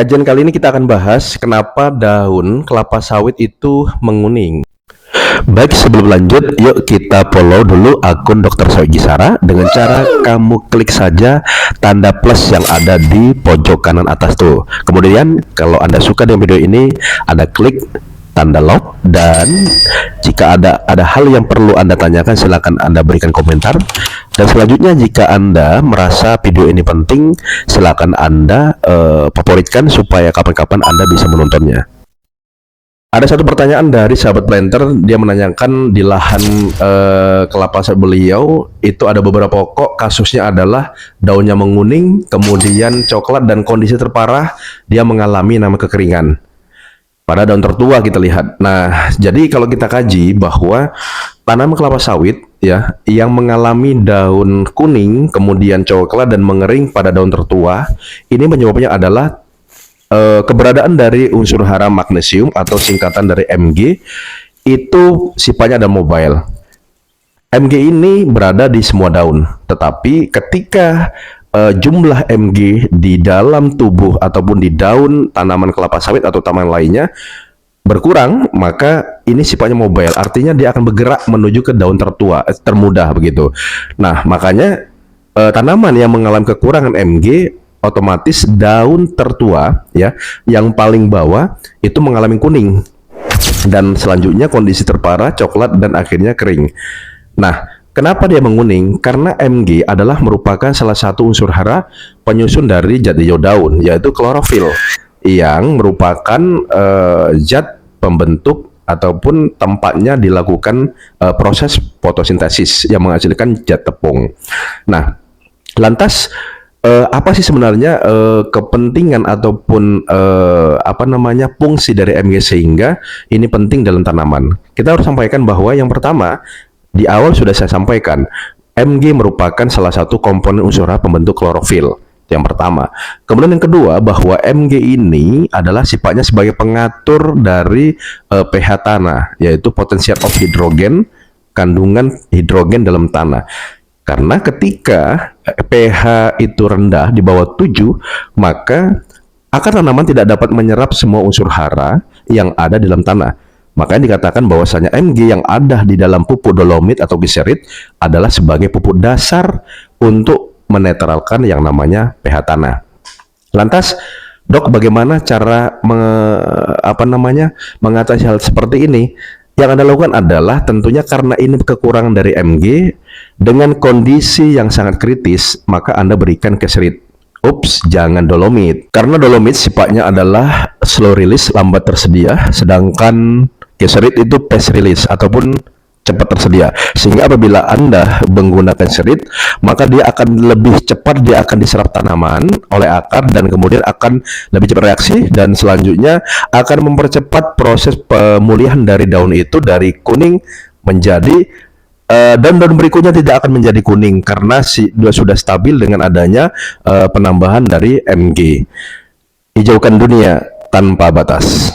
Kajian kali ini kita akan bahas kenapa daun kelapa sawit itu menguning. Baik, sebelum lanjut, yuk kita follow dulu akun Dr. Soe Gisara dengan cara kamu klik saja tanda plus yang ada di pojok kanan atas tuh. Kemudian kalau Anda suka dengan video ini, Anda klik tanda like, dan jika ada hal yang perlu Anda tanyakan, silakan Anda berikan komentar. Dan selanjutnya, jika Anda merasa video ini penting, silakan Anda favoritkan supaya kapan-kapan Anda bisa menontonnya. Ada satu pertanyaan dari sahabat planter, dia menanyakan di lahan kelapa sawit beliau itu ada beberapa pokok, kasusnya adalah daunnya menguning, kemudian coklat, dan kondisi terparah dia mengalami namanya kekeringan. Pada daun tertua kita lihat. Nah, jadi kalau kita kaji bahwa tanaman kelapa sawit ya yang mengalami daun kuning, kemudian coklat dan mengering pada daun tertua, ini penyebabnya adalah keberadaan dari unsur hara magnesium atau singkatan dari Mg, itu sifatnya ada mobile. Mg ini berada di semua daun, tetapi ketika jumlah Mg di dalam tubuh ataupun di daun tanaman kelapa sawit atau tanaman lainnya berkurang, maka ini sifatnya mobile, artinya dia akan bergerak menuju ke daun tertua, termuda begitu. Nah, makanya tanaman yang mengalami kekurangan Mg, otomatis daun tertua ya yang paling bawah itu mengalami kuning, dan selanjutnya kondisi terparah coklat dan akhirnya kering. Nah, kenapa dia menguning? Karena Mg adalah merupakan salah satu unsur hara penyusun dari zat hijau daun, yaitu klorofil, yang merupakan zat pembentuk ataupun tempatnya dilakukan proses fotosintesis yang menghasilkan zat tepung. Nah, lantas apa sih sebenarnya kepentingan ataupun fungsi dari Mg sehingga ini penting dalam tanaman? Kita harus sampaikan bahwa yang pertama, di awal sudah saya sampaikan, Mg merupakan salah satu komponen unsur hara pembentuk klorofil. Yang pertama. Kemudian yang kedua, bahwa Mg ini adalah sifatnya sebagai pengatur dari pH tanah, yaitu potential of hydrogen, kandungan hidrogen dalam tanah. Karena ketika pH itu rendah di bawah 7, maka akar tanaman tidak dapat menyerap semua unsur hara yang ada di dalam tanah. Makanya dikatakan bahwasanya Mg yang ada di dalam pupuk dolomit atau glycerit adalah sebagai pupuk dasar untuk menetralkan yang namanya pH tanah. Lantas, Dok, bagaimana cara mengatasi hal seperti ini? Yang Anda lakukan adalah tentunya karena ini kekurangan dari Mg, dengan kondisi yang sangat kritis, maka Anda berikan glycerit. Ups, jangan dolomit. Karena dolomit sifatnya adalah slow release, lambat tersedia, sedangkan glycerit itu fast release ataupun cepat tersedia. Sehingga apabila Anda menggunakan glycerit, maka dia akan lebih cepat, dia akan diserap tanaman oleh akar dan kemudian akan lebih cepat reaksi, dan selanjutnya akan mempercepat proses pemulihan dari daun itu dari kuning menjadi daun-daun berikutnya tidak akan menjadi kuning karena sudah stabil dengan adanya penambahan dari Mg. Hijaukan dunia tanpa batas.